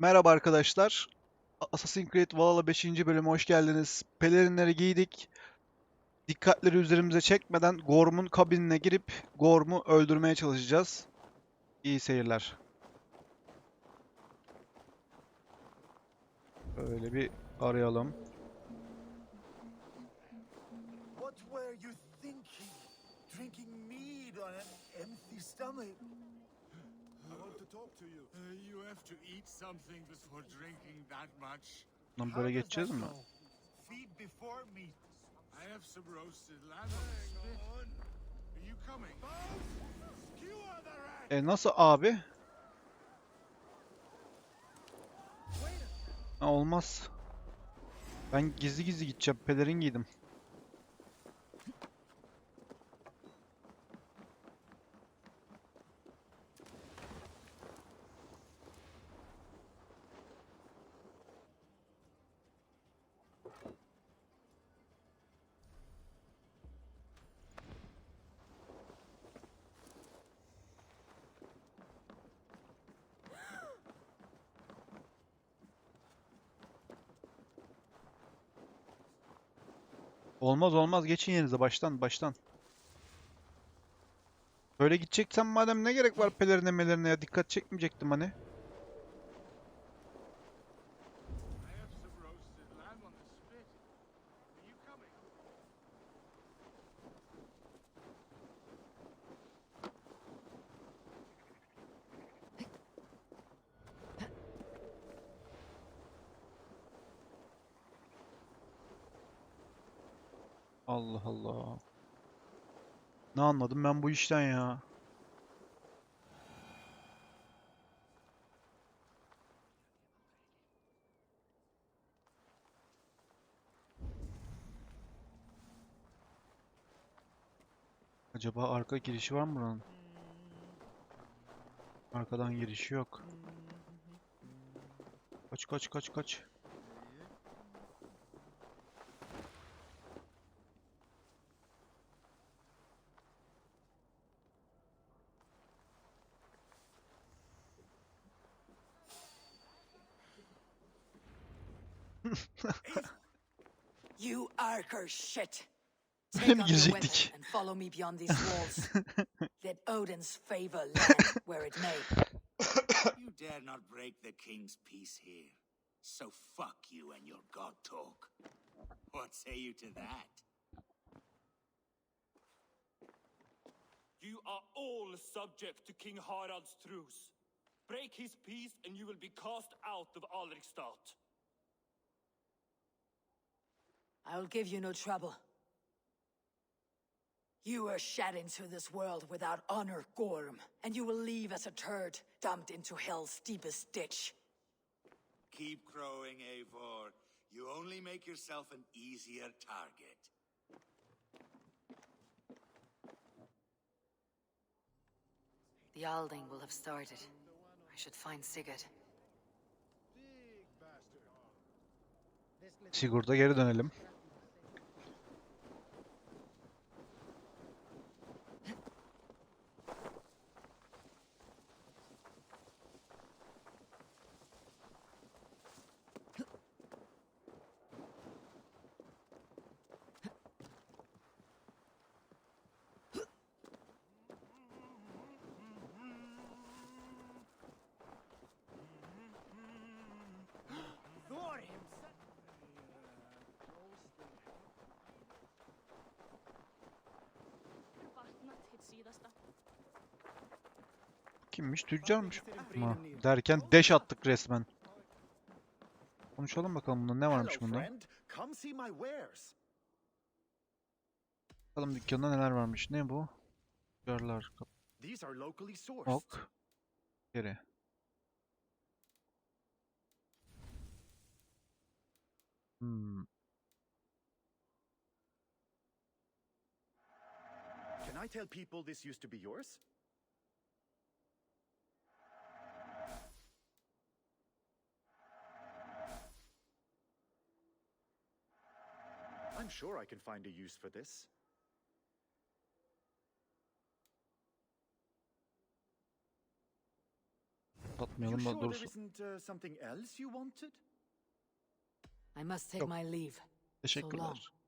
Merhaba arkadaşlar. Assassin's Creed Valhalla 5. bölüme hoş geldiniz. Pelerinleri giydik. Dikkatleri üzerimize çekmeden Gorm'un kabinine girip Gorm'u öldürmeye çalışacağız. İyi seyirler. Böyle bir arayalım. What were you thinking? Drinking mead on an empty stomach? I want to talk to you. You have to eat something before drinking that much. Lan böyle geçeceğiz mi? Feed before meat. I have some roasted lamb on the spit. Are you coming? Skewer the rat! Nasıl abi? Ha, olmaz. Ben gizli gizli gideceğim. Pelerin giydim. Olmaz olmaz. Geçin yerinize. Baştan. Böyle gideceksen madem ne gerek var pelerine melerine ya? Dikkat çekmeyecektim hani. I have some roasted lamb on the spit. Are you coming? Allah Allah. Ne anladım ben bu işten ya? Acaba arka girişi var mı buranın? Arkadan girişi yok. Kaç. You Arker shit! Böyle Take mi on your weapon girecektik? and follow me beyond these walls. Let Odin's favor land where it may. You dare not break the king's peace here. So fuck you and your god talk. What say you to that? You are all subject to King Harald's truce. Break his peace and you will be cast out of Alrikstad. I will give you no trouble. You were shed into this world without honor, Gorm, and you will leave as a turd, dumped into hell's deepest ditch. Keep crowing, Eivor. You only make yourself an easier target. The Alding will have started. I should find Sigurd. Sigurd'a geri dönelim. Kimmiş? Tüccarmış. Ama derken deş attık resmen. Konuşalım bakalım bunda ne varmış bunda. Come see my wares. Bakalım dükkanda neler varmış. Ne bu? Tüccarlar. These are locally sourced. Ok. Geri. Can I tell people this used to be yours? I'm sure I can find a use for this. You Atmayalım da sure there dursun. isn't something else you wanted? I must take Yok. my leave. So long. Teşekkürler.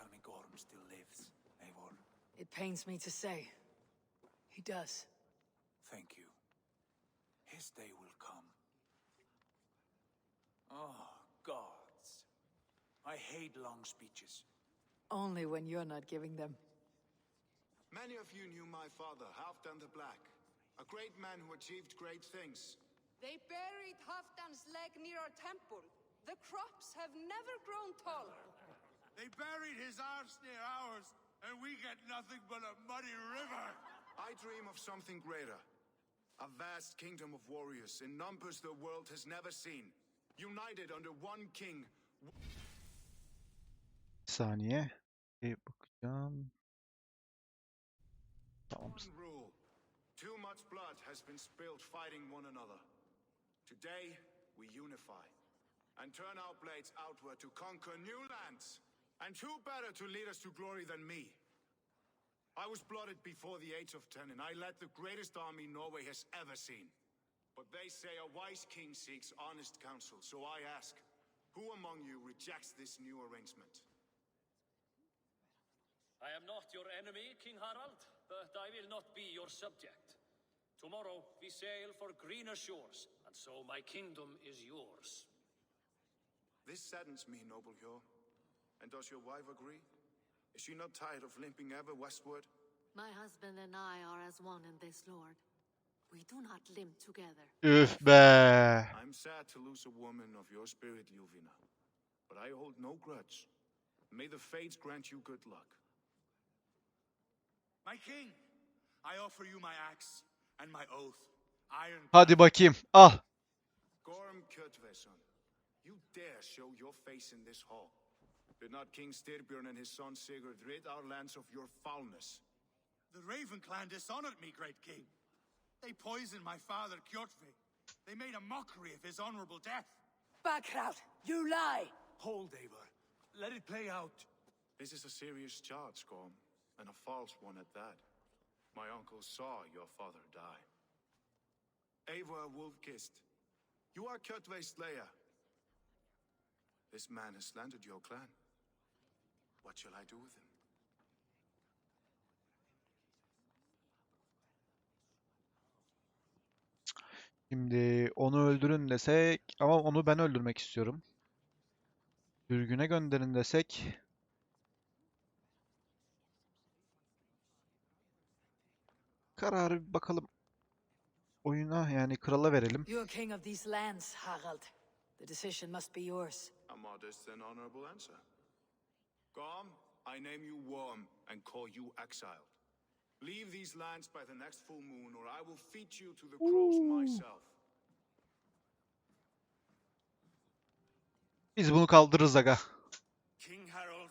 Tell me Gorm still lives, Eivor. It pains me to say. He does. Thank you. His day will come. Oh, gods. I hate long speeches. Only when you're not giving them. Many of you knew my father, Halfdan the Black, a great man who achieved great things. They buried Halfdan's leg near our temple. The crops have never grown taller. They buried his arse near ours, and we get nothing but a muddy river. I dream of something greater. A vast kingdom of warriors in numbers the world has never seen. United under one king. Bir saniye. Bir bakacağım. Tamam. One rule. Too much blood has been spilled fighting one another. Today, we unify and turn our blades outward to conquer new lands. And who better to lead us to glory than me? I was blooded before the age of 10, and I led the greatest army Norway has ever seen. But they say a wise king seeks honest counsel, so I ask, who among you rejects this new arrangement? I am not your enemy, King Harald, but I will not be your subject. Tomorrow we sail for greener shores, and so my kingdom is yours. This saddens me, noble Hjor. And does your wife agree? Is she not tired of limping ever westward? My husband and I are as one in this, Lord. We do not limp together. Üf be. I'm sad to lose a woman of your spirit, Ljuvina. But I hold no grudge. May the fates grant you good luck. My king, I offer you my axe and my oath. Iron. Hadi bakayım. Al. Gorm Kjotveson, you dare show your face in this hall. Did not King Styrbjörn and his son Sigurd rid our lands of your foulness? The Raven clan dishonored me, great king. They poisoned my father, Kjotve. They made a mockery of his honorable death. Backrout! You lie! Hold, Eivor. Let it play out. This is a serious charge, Gorm, and a false one at that. My uncle saw your father die. Eivor Wolf-Kissed, you are Kjotve's slayer. This man has slandered your clan. What shall I do with him? Şimdi onu öldürün desek ama onu ben öldürmek istiyorum. Sürgüne gönderin desek. Kararı bir bakalım. Oyuna yani krala verelim. You're king of these lands, Harald. The decision must be yours. A modest and honorable answer. Gorm, I name you Worm and call you exiled. Leave these lands by the next full moon, or I will feed you to the crows myself. Biz bunu kaldırırız aga. King Harold,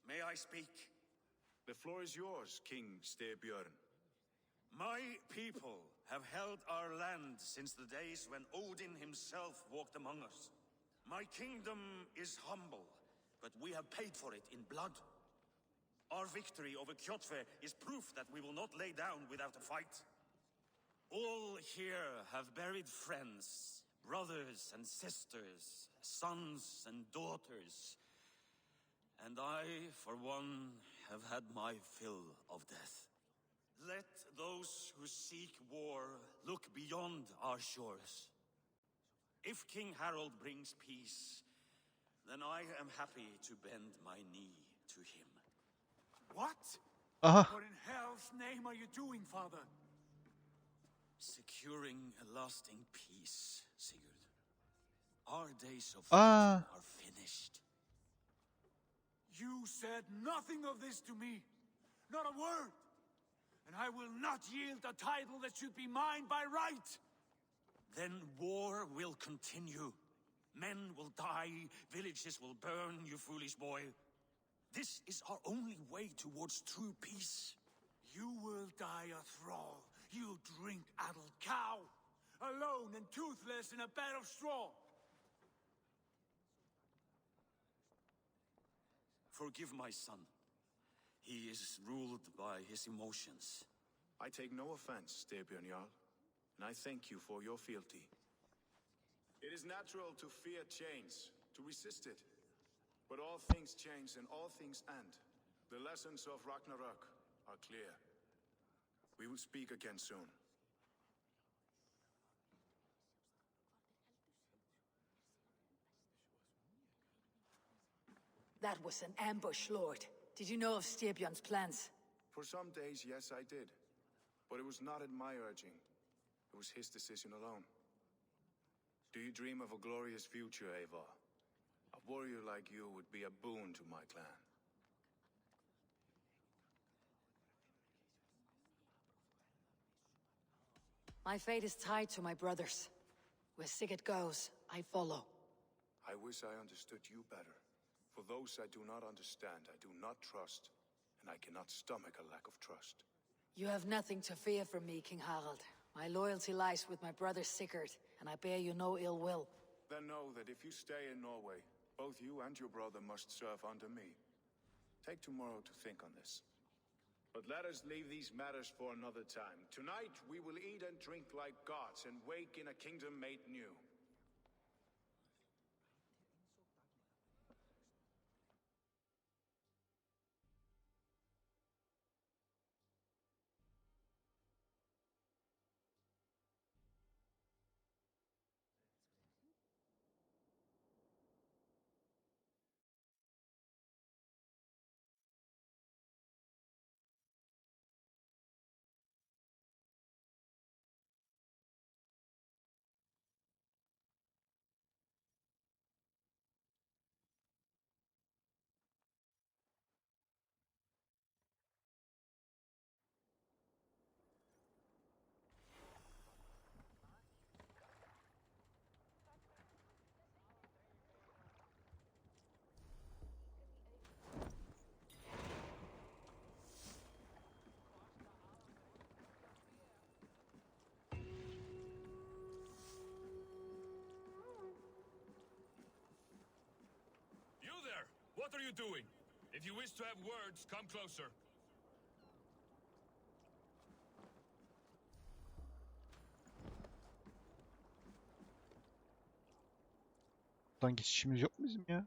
may I speak? The floor is yours, King Styrbjörn. My people have held our land since the days when Odin himself walked among us. My kingdom is humble, but we have paid for it in blood. Our victory over Kjotve is proof that we will not lay down without a fight. All here have buried friends, brothers and sisters, sons and daughters. And I, for one, have had my fill of death. Let those who seek war look beyond our shores. If King Harold brings peace, then I am happy to bend my knee to him. What? Aha. What in hell's name are you doing, Father? Securing a lasting peace, Sigurd. Our days of Aa. fighting are finished. You said nothing of this to me. Not a word. And I will not yield a title that should be mine by right. Then war will continue. Men will die, villages will burn, you foolish boy. This is our only way towards true peace. You will die a thrall. You drink-addled cow. Alone and toothless in a bed of straw. Forgive my son. He is ruled by his emotions. I take no offense, Styrbjörn Jarl, and I thank you for your fealty. It is natural to fear change, to resist it. But all things change and all things end. The lessons of Ragnarok are clear. We will speak again soon. That was an ambush, Lord. Did you know of Styrbjörn's plans? For some days, yes, I did. But it was not at my urging. It was his decision alone. Do you dream of a glorious future, Eivor? A warrior like you would be a boon to my clan. My fate is tied to my brother's. Where Sigurd goes, I follow. I wish I understood you better. For those I do not understand, I do not trust, and I cannot stomach a lack of trust. You have nothing to fear from me, King Harald. My loyalty lies with my brother Sigurd, and I bear you no ill will. Then know that if you stay in Norway, both you and your brother must serve under me. Take tomorrow to think on this. But let us leave these matters for another time. Tonight, we will eat and drink like gods and wake in a kingdom made new. You there! What are you doing? If you wish to have words, come closer. Buradan geçişimiz yok mu bizim ya?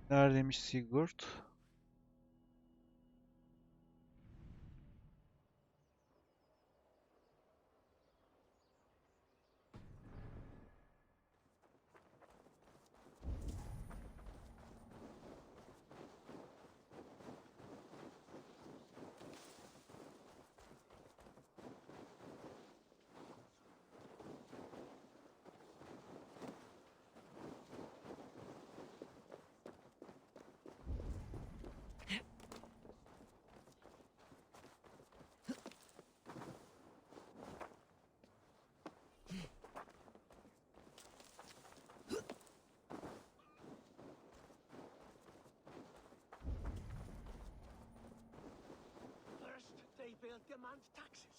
Neredeymiş Sigurd? First, they will demand taxes.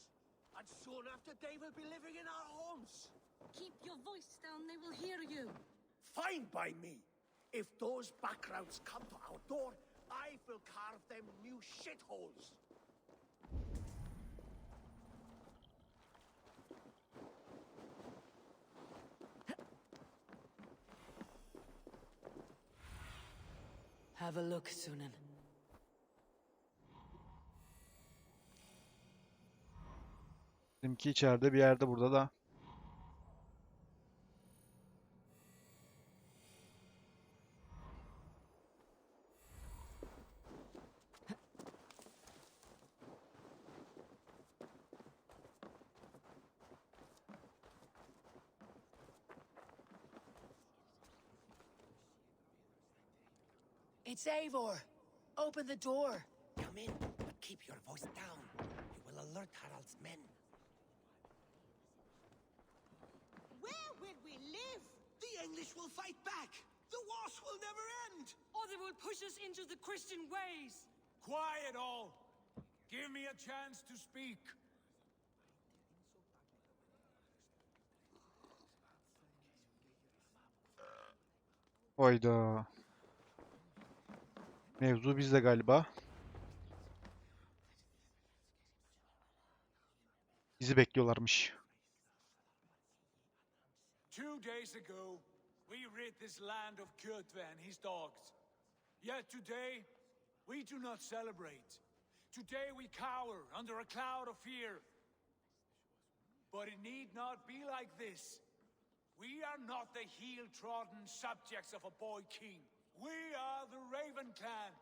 And soon after, they will be living in our homes. Keep your voice down, they will hear you. Fine by me. If those backgrounds come to our door, I will carve them new shitholes. Have a look, Sunan. Bizimki içeride bir yerde, burada da. It's Eivor. Open the door. Come in, but keep your voice down. You will alert Harald's men. Where will we live? The English will fight back! The wars will never end! Or they will push us into the Christian ways. Quiet all! Give me a chance to speak. Oyda. Mevzu bizde galiba. Bizi bekliyorlarmış. 2 days ago, we rid this land of Kjotve and his dogs. Yet today, we do not celebrate. Today we cower under a cloud of fear. But it need not be like this. We are not the heel-trodden subjects of a boy king. We are the Raven clan.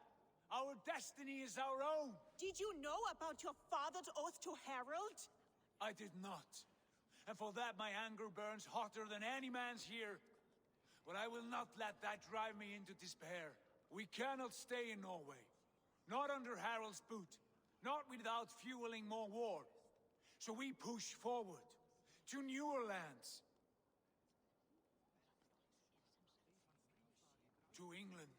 Our destiny is our own. Did you know about your father's oath to Harald? I did not. And for that my anger burns hotter than any man's here. But I will not let that drive me into despair. We cannot stay in Norway. Not under Harald's boot. Not without fueling more war. So we push forward to newer lands. To England.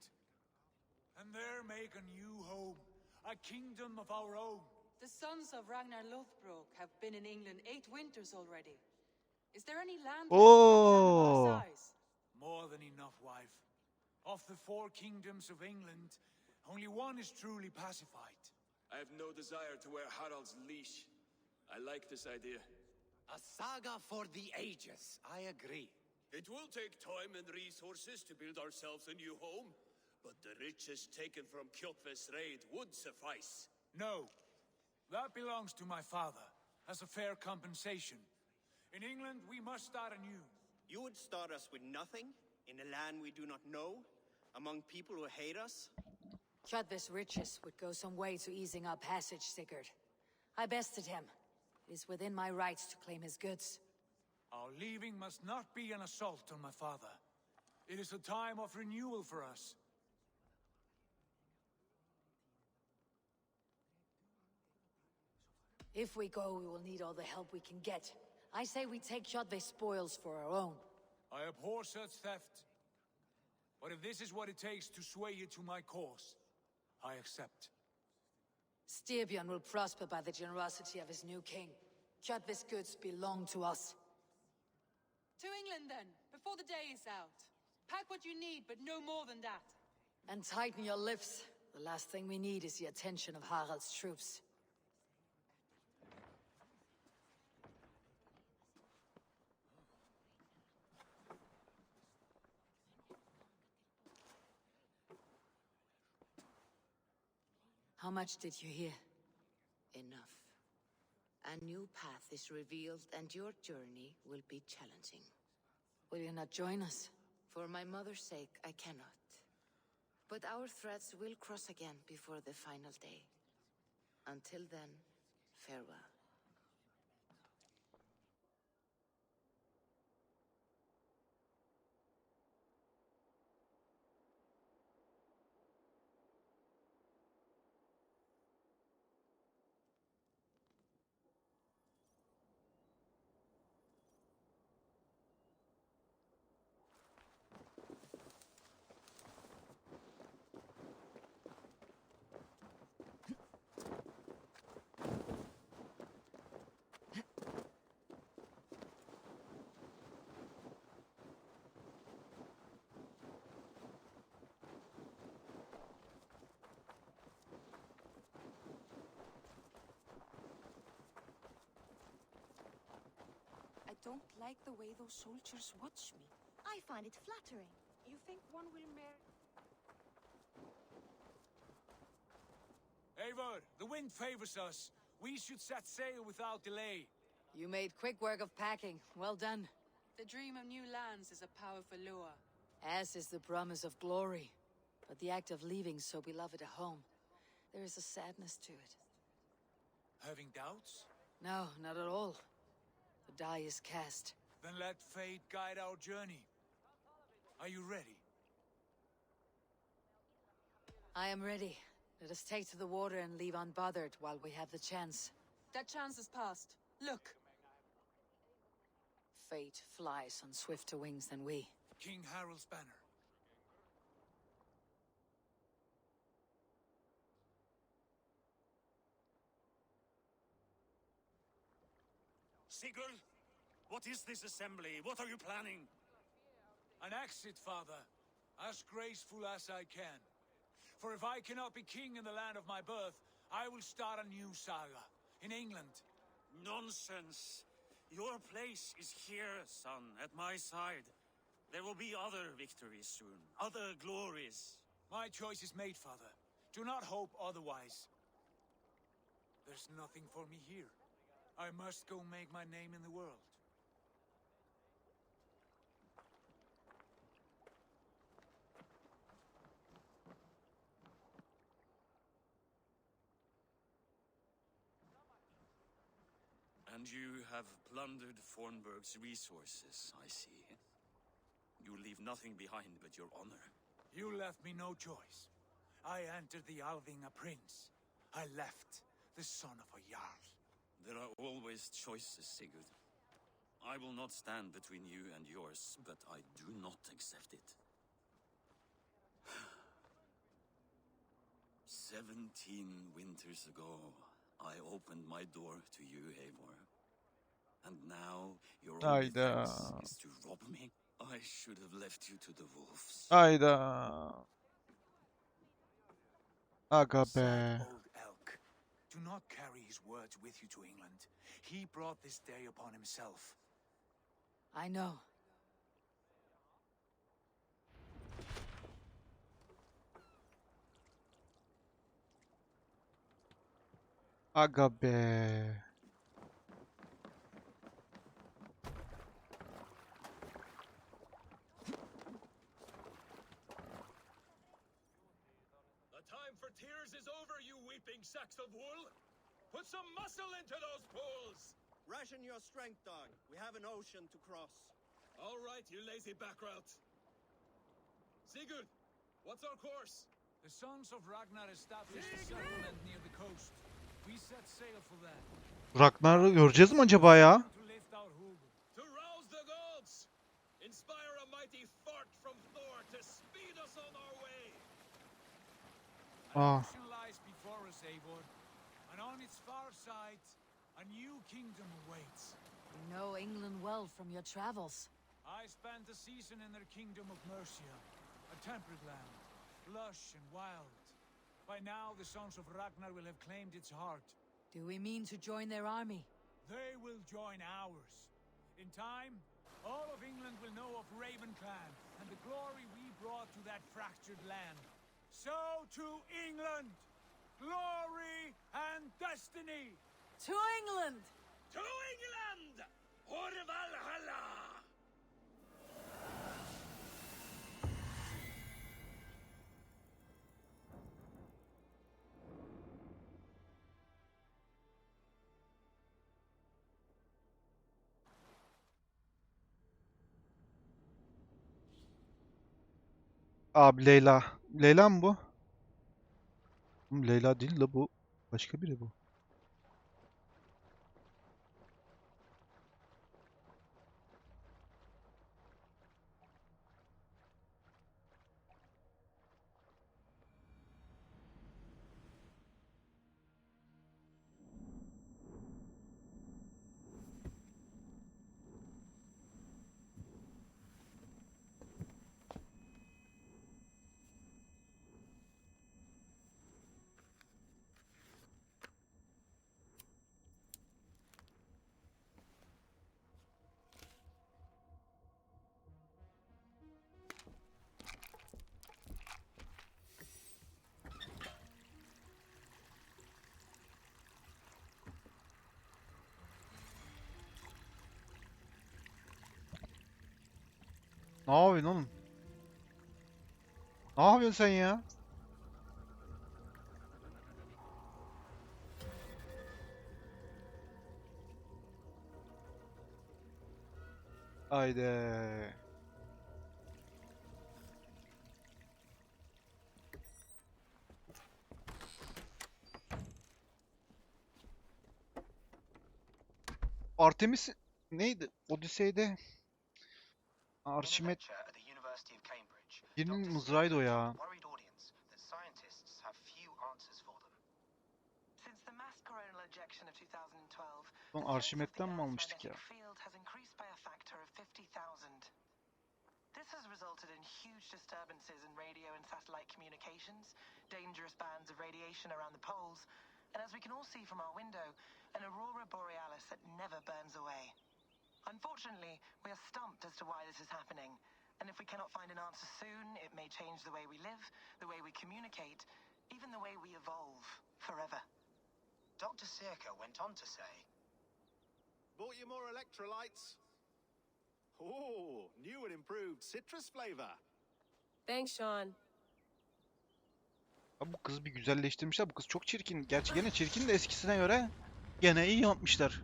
And there make a new home. A kingdom of our own. The sons of Ragnar Lothbrok have been in England 8 winters already. Is there any land left Oh. for a clan of our size? More than enough, wife. Of the 4 kingdoms of England, only one is truly pacified. I have no desire to wear Harald's leash. I like this idea. A saga for the ages, I agree. It will take time and resources to build ourselves a new home, but the riches taken from Kjotve's raid would suffice. No. That belongs to my father, as a fair compensation. In England, we must start anew. You would start us with nothing, in a land we do not know, among people who hate us? Kjotve's riches would go some way to easing our passage, Sigurd. I bested him. It is within my rights to claim his goods. Our leaving must not be an assault on my father. It is a time of renewal for us. If we go, we will need all the help we can get. I say we take Kjotve's spoils for our own. I abhor such theft. But if this is what it takes to sway you to my cause, I accept. Styrbjörn will prosper by the generosity of his new king. Kjotve's goods belong to us. To England then, before the day is out. Pack what you need, but no more than that. And tighten your lips. The last thing we need is the attention of Harald's troops. How much did you hear? Enough. A new path is revealed, and your journey will be challenging. Will you not join us? For my mother's sake, I cannot. But our threads will cross again before the final day. Until then, farewell. I don't like the way those soldiers watch me. I find it flattering. You think one will Eivor, the wind favors us. We should set sail without delay. You made quick work of packing. Well done. The dream of new lands is a powerful lure. As is the promise of glory. But the act of leaving so beloved a home, there is a sadness to it. Having doubts? No, not at all. The die is cast. Then let fate guide our journey. Are you ready? I am ready. Let us take to the water and leave unbothered while we have the chance. That chance is past. Look. Fate flies on swifter wings than we. King Harald's banner. Sigurd, what is this assembly? What are you planning? An exit, father. As graceful as I can. For if I cannot be king in the land of my birth, I will start a new saga. In England. Nonsense. Your place is here, son, at my side. There will be other victories soon. Other glories. My choice is made, father. Do not hope otherwise. There's nothing for me here. I must go make my name in the world. And you have plundered Fornburg's resources, I see. You leave nothing behind but your honor. You left me no choice. I entered the Alving a prince. I left the son of a jarl. There are always choices, Sigurd. I will not stand between you and yours, but I do not accept it. 17 winters ago, I opened my door to you, Eivor. And now your only thanks is to rob me? I should have left you to the wolves. Hayda. Aga be. Sad old elk. Do not carry his words with you to England. He brought this day upon himself. I know. Aga be. The time for tears is over, you weeping sacks of wool! Put some muscle into those pools! Ration your strength, dog. We have an ocean to cross. All right, you lazy backrout. Sigurd, what's our course? The sons of Ragnar established a settlement near the coast. We set sail for that. Ragnar'ı göreceğiz mi acaba ya? To lift our hoogle. To rouse the gods! Inspire a mighty fart from Thor to speed us on our way! An ocean lies before us, Eivor. And on its far side, a new kingdom awaits. You know England well from your travels. I spent a season in their kingdom of Mercia, a temperate land, lush and wild. By now, the sons of Ragnar will have claimed its heart. Do we mean to join their army? They will join ours. In time, all of England will know of Ravenclan and the glory we brought to that fractured land. So to England, glory and destiny! To England! To England! Or Valhalla! Abi Leyla. Leyla mı bu? Leyla değil la bu. Başka biri bu. Ne yapıyorsun oğlum? Ne yapıyorsun sen ya? Haydi. Artemis neydi? Odisey'de Arşimet birinin mızrağıydı o ya. Son Arşimet'ten mi almıştık ya? This has resulted in huge disturbances in radio and satellite communications, dangerous bands of radiation around the poles, and as we can all see from our window, an aurora borealis that never burns away. Unfortunately, we are stumped as to why this is happening, and if we cannot find an answer soon, it may change the way we live, the way we communicate, even the way we evolve forever. Dr. Circa went on to say, "Bought you more electrolytes? Oh, new and improved citrus flavor." Thanks, Sean. Abi bu kızı bir güzelleştirmişler. Bu kız çok çirkin. Gerçi gene çirkin de eskisine göre gene iyi yapmışlar.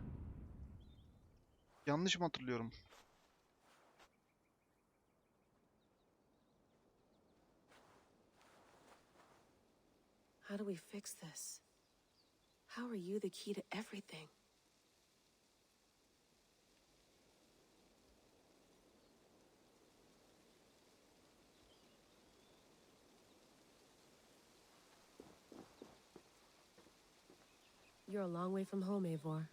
Yanlış mı hatırlıyorum? How do we fix this? How are you the key to everything? You're a long way from home, Eivor.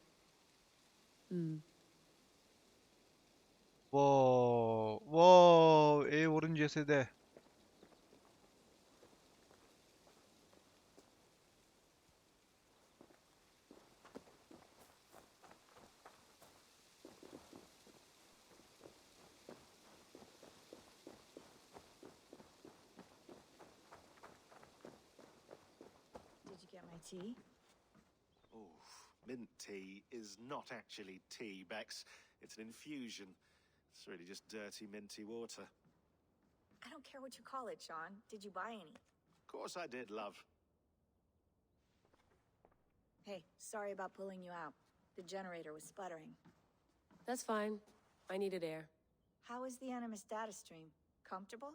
Wow, wow, Eivor'un cesedi. Did you get my tea? Oh, mint tea is not actually tea, Bex. It's an infusion. It's really just dirty, minty water. I don't care what you call it, Sean. Did you buy any? Of course I did, love. Hey, sorry about pulling you out. The generator was sputtering. That's fine. I needed air. How is the Animus data stream? Comfortable?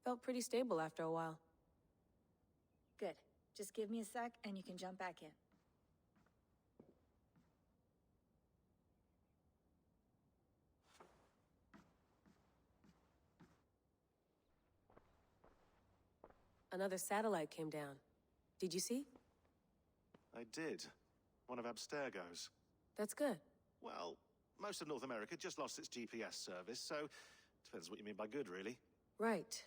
Felt pretty stable after a while. Good. Just give me a sec and you can jump back in. Another satellite came down. Did you see? I did. One of Abstergo's. That's good. Well, most of North America just lost its GPS service, so depends what you mean by good, really. Right.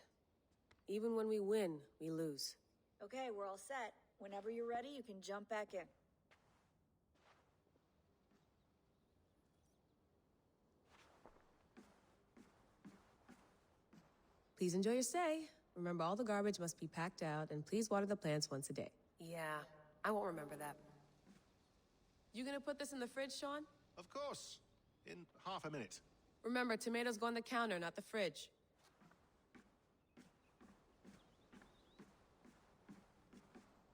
Even when we win, we lose. Okay, we're all set. Whenever you're ready, you can jump back in. Please enjoy your stay. Remember, all the garbage must be packed out, and please water the plants once a day. Yeah, I won't remember that. You gonna put this in the fridge, Sean? Of course. In half a minute. Remember, tomatoes go on the counter, not the fridge.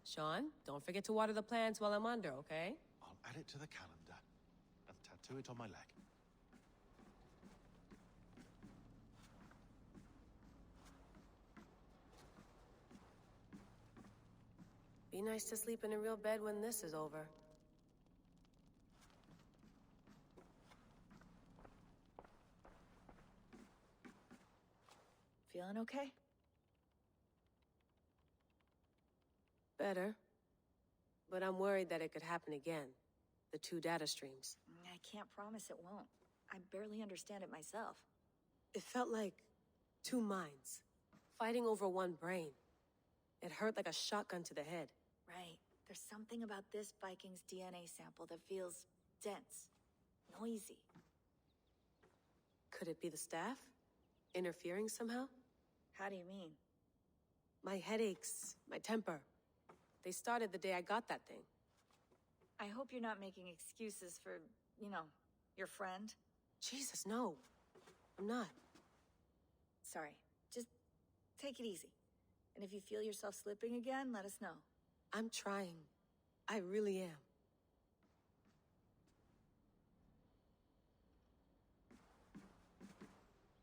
Sean, don't forget to water the plants while I'm under, okay? I'll add it to the calendar and tattoo it on my leg. Be nice to sleep in a real bed when this is over. Feeling okay? Better. But I'm worried that it could happen again. The two data streams. I can't promise it won't. I barely understand it myself. It felt like two minds, fighting over one brain. It hurt like a shotgun to the head. Right. There's something about this Viking's DNA sample that feels dense, noisy. Could it be the staff? Interfering somehow? How do you mean? My headaches, my temper. They started the day I got that thing. I hope you're not making excuses for, you know, your friend. Jesus, no. I'm not. Sorry. Just take it easy. And if you feel yourself slipping again, let us know. I'm trying. I really am.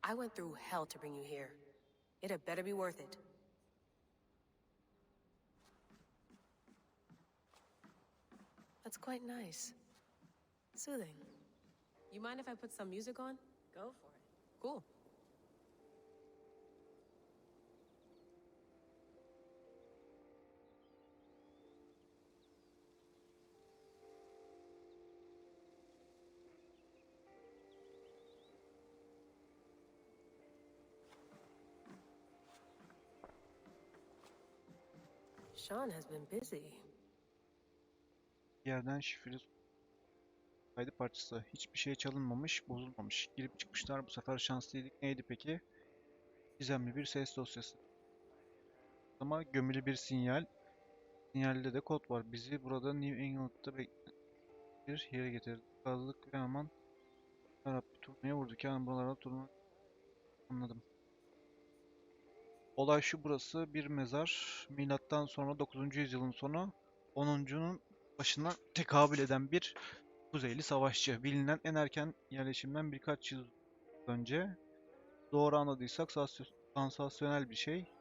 I went through hell to bring you here. It had better be worth it. That's quite nice. Soothing. You mind if I put some music on? Go for it. Cool. Sean has been busy. Yerden şifreli kaydı parçası. Hiçbir şey çalınmamış, bozulmamış. Girip çıkmışlar. Bu sefer şanslıydık. Neydi peki? Gizemli bir ses dosyası. Ama gömülü bir sinyal. Sinyalde de kod var. Bizi burada New England'da bir yere getirdi. Kazdık ve hemen Rabbi turneye vurduk. Yani buralarda turnu anladım. Olay şu, burası bir mezar. Milattan sonra 9. yüzyılın sonu 10'uncunun başına tekabül eden bir Kuzeyli savaşçı. Bilinen en erken yerleşimden birkaç yıl önce. Doğru anladıysak sansasyonel bir şey.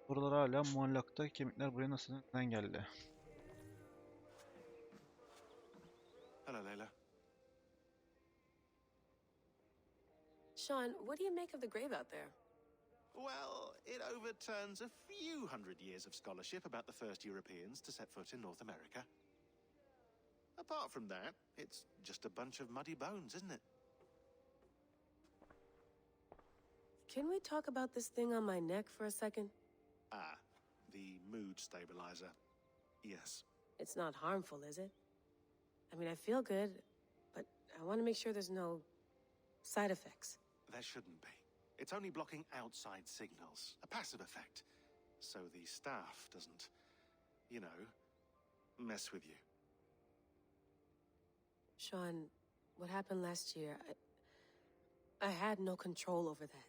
Buralar hala muallakta. Kemikler buraya nasıl neden geldi? Hello, Layla. Sean, what do you make of the grave out there? Well, it overturns a few hundred years of scholarship about the first Europeans to set foot in North America. Apart from that, it's just a bunch of muddy bones, isn't it? Can we talk about this thing on my neck for a second? Ah, the mood stabilizer. Yes. It's not harmful, is it? I mean, I feel good, but I want to make sure there's no side effects. There shouldn't be. It's only blocking outside signals, a passive effect, so the staff doesn't, you know, mess with you. Sean, what happened last year, I had no control over that.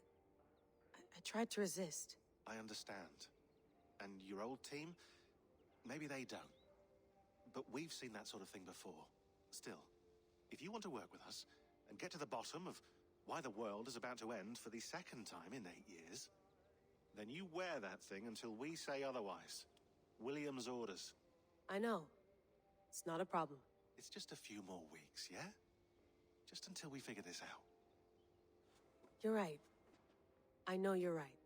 I tried to resist. I understand. And your old team, maybe they don't. But we've seen that sort of thing before. Still, if you want to work with us and get to the bottom of why the world is about to end for the second time in 8 years, then you wear that thing until we say otherwise. William's orders. I know. It's not a problem. It's just a few more weeks, yeah? Just until we figure this out. You're right. I know you're right.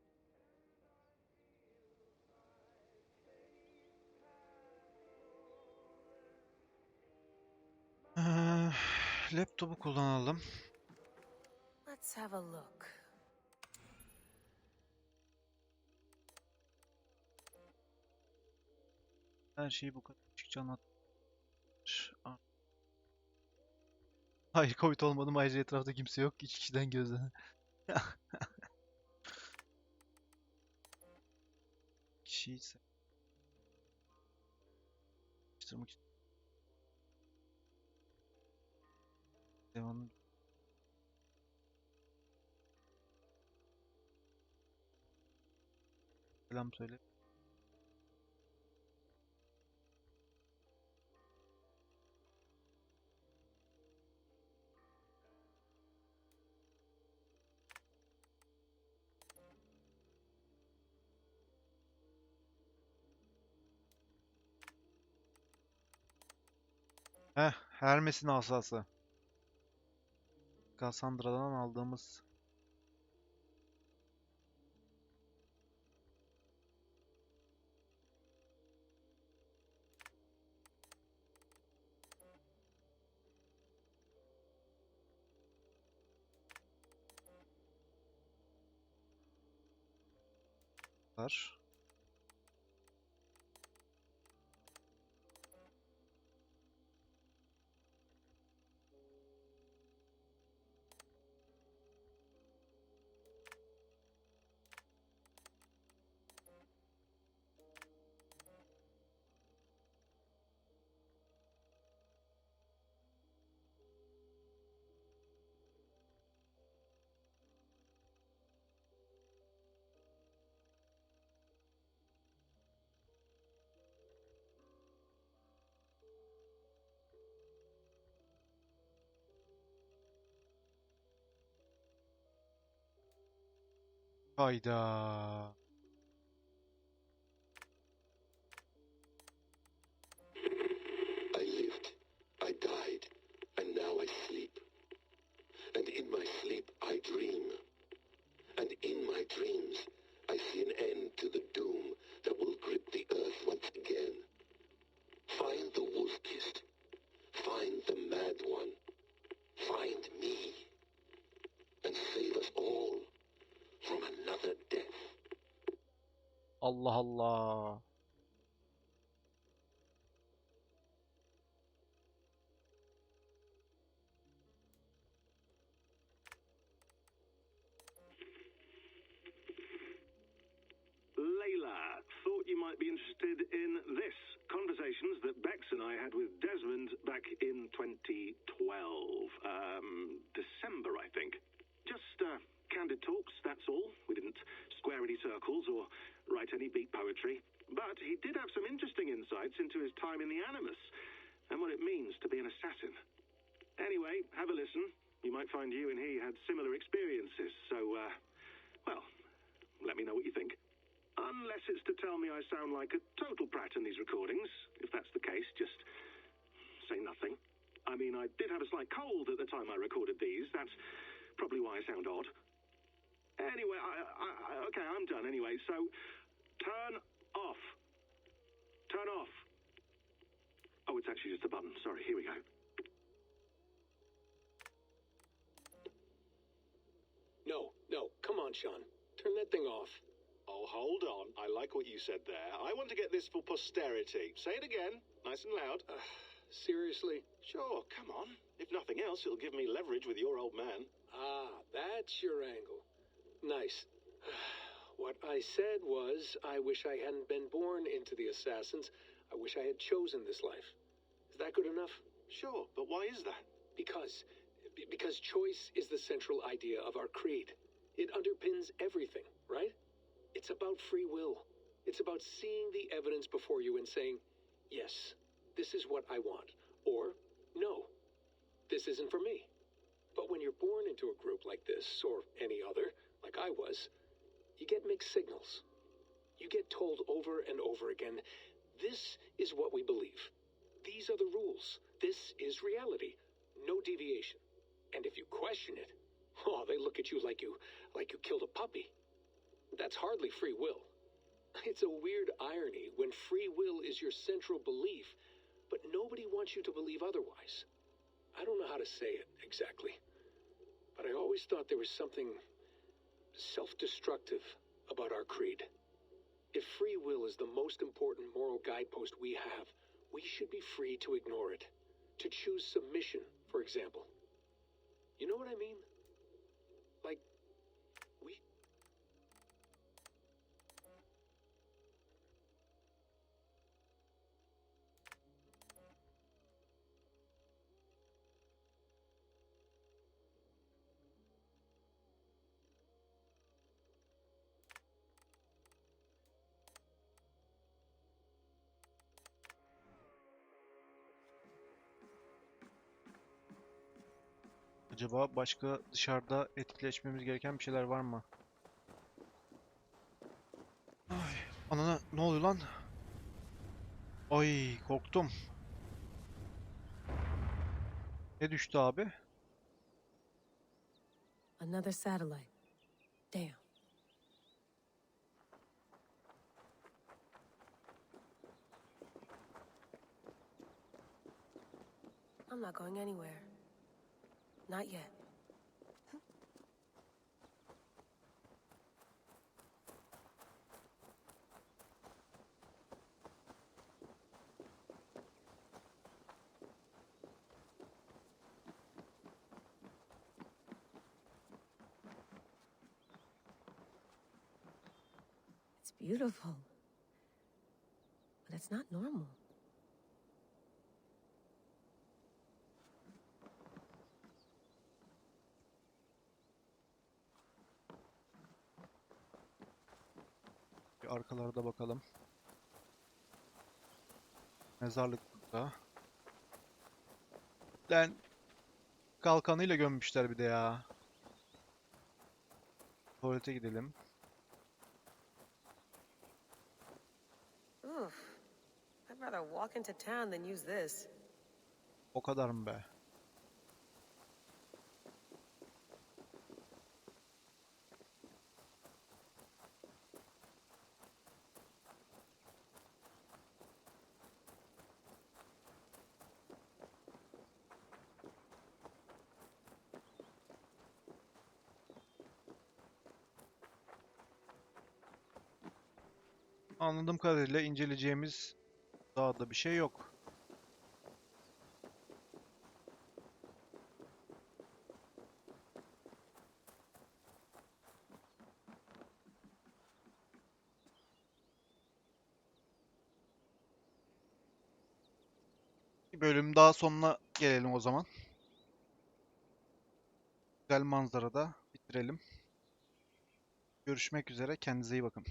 Laptopu kullanalım. Let's have a look. Her şeyi bu kadar açıkça anlatmış. Hayır, Covid olmadım. Ayrıca etrafta kimse yok. 2 kişiden gözden. Kişiyi sıkıştırmak için. Devamlı. Selam söyle. Hermes'in asası. Cassandra'dan aldığımız. Var. Hayda. I lived, I died, and now I sleep. And in my sleep I dream. And in my dreams I see an end to the doom that will grip the earth once again. Find the wolf-kissed. Find the mad one. Find me. And save us all from another death. Allah Allah. Layla, thought you might be interested in this. Conversations that Bex and I had with Desmond back in 2012. December, I think. Just candid talks, that's all. We didn't square any circles or write any beat poetry. But he did have some interesting insights into his time in the Animus and what it means to be an assassin. Anyway, have a listen. You might find you and he had similar experiences. So, well, let me know what you think. Unless it's to tell me I sound like a total brat in these recordings. If that's the case, just say nothing. I mean, I did have a slight cold at the time I recorded these. That's probably why I sound odd. Anyway, okay, I'm done anyway. So, turn off. Turn off. Oh, it's actually just a button. Sorry, here we go. No, come on, Sean. Turn that thing off. Oh, hold on. I like what you said there. I want to get this for posterity. Say it again, nice and loud. Seriously? Sure, come on. If nothing else, it'll give me leverage with your old man. Ah, that's your angle. Nice. What I said was, I wish I hadn't been born into the Assassins. I wish I had chosen this life. Is that good enough? Sure, but why is that? Because choice is the central idea of our creed. It underpins everything, right? It's about free will. It's about seeing the evidence before you and saying, yes, this is what I want. Or, no, this isn't for me. But when you're born into a group like this, or any other, like I was, you get mixed signals. You get told over and over again, this is what we believe. These are the rules. This is reality. No deviation. And if you question it, oh, they look at you like you killed a puppy. That's hardly free will. It's a weird irony when free will is your central belief, but nobody wants you to believe otherwise. I don't know how to say it exactly, but I always thought there was something self-destructive about our creed. If free will is the most important moral guidepost we have, we should be free to ignore it. To choose submission, for example. You know what I mean? Like, we... Acaba başka dışarıda etkileşmemiz gereken bir şeyler var mı? Ay, anana ne oluyor lan? Ay, korktum. Ne düştü abi? Another satellite. Damn. I'm not going anywhere. Not yet. It's beautiful. But it's not normal. Bir arkalarda bakalım. Mezarlık burada. Lan kalkanıyla gömmüşler bir de ya. Tuvalete gidelim. Oof. I'd rather walk into town than use this. O kadar mı be? Anladığım kadarıyla inceleyeceğimiz daha da bir şey yok. Bir bölüm daha sonuna gelelim o zaman. Güzel manzarada bitirelim. Görüşmek üzere. Kendinize iyi bakın.